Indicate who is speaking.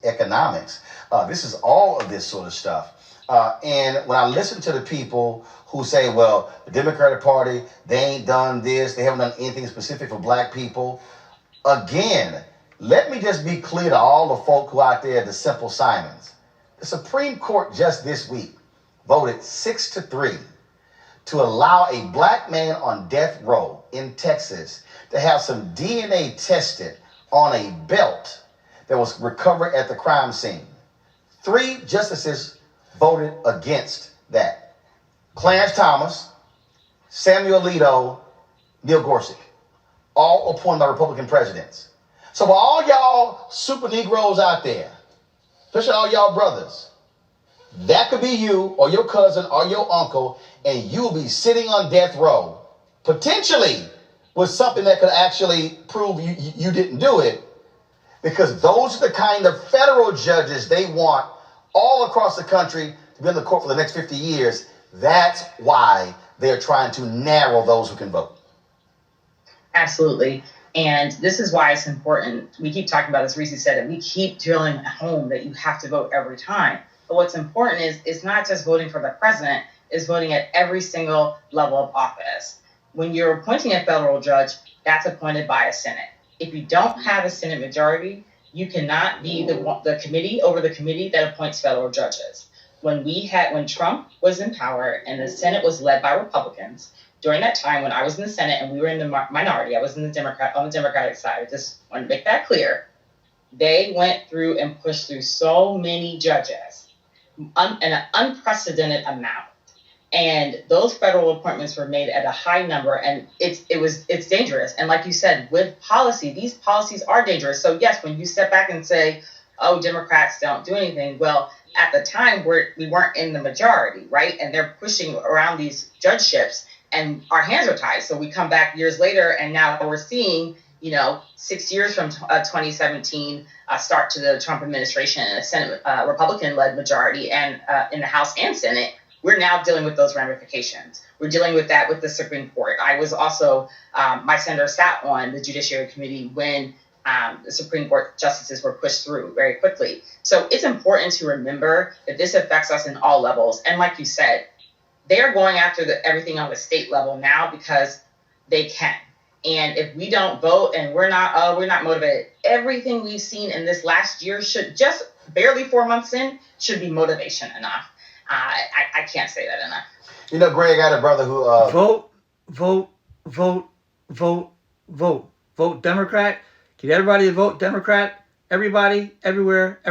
Speaker 1: economics. This is all of this sort of stuff. And when I listen to the people who say, well, the Democratic Party, they ain't done this, they haven't done anything specific for black people. Again, let me just be clear to all the folk who out there, the Simple Simons. The Supreme Court just this week voted 6-3 to allow a black man on death row in Texas to have some DNA tested on a belt that was recovered at the crime scene. 3 justices voted against that. Clarence Thomas, Samuel Alito, Neil Gorsuch, all appointed by Republican presidents. So for all y'all super Negroes out there, especially all y'all brothers, that could be you or your cousin or your uncle, and you'll be sitting on death row, potentially with something that could actually prove you didn't do it, because those are the kind of federal judges they want all across the country to be in the court for the next 50 years. That's why they're trying to narrow those who can vote.
Speaker 2: Absolutely. And this is why it's important. We keep talking about this. Reese said it. We keep drilling home that you have to vote every time. But what's important is it's not just voting for the president, it's voting at every single level of office. When you're appointing a federal judge, that's appointed by a Senate. If you don't have a Senate majority, you cannot be the committee over the committee that appoints federal judges. When Trump was in power and the Senate was led by Republicans, during that time when I was in the Senate and we were in the minority, I was on the Democratic side. I just want to make that clear. They went through and pushed through so many judges, an unprecedented amount. And those federal appointments were made at a high number, and it's dangerous. And like you said, with policy, these policies are dangerous. So yes, when you step back and say, oh, Democrats don't do anything, well, at the time we weren't in the majority, right? And they're pushing around these judgeships, and our hands are tied. So we come back years later, and now we're seeing, 6 years from 2017, start to the Trump administration and a Senate Republican-led majority, and in the House and Senate, we're now dealing with those ramifications. We're dealing with that with the Supreme Court. I was also, my senator sat on the Judiciary Committee when the Supreme Court justices were pushed through very quickly. So it's important to remember that this affects us in all levels. And like you said, they're going after everything on the state level now because they can. And if we don't vote and we're not motivated, everything we've seen in this last year should just barely 4 months in should be motivation enough. I can't say that enough.
Speaker 1: Greg, I had a brother who
Speaker 3: vote Democrat. Get everybody to vote Democrat. Everybody, everywhere,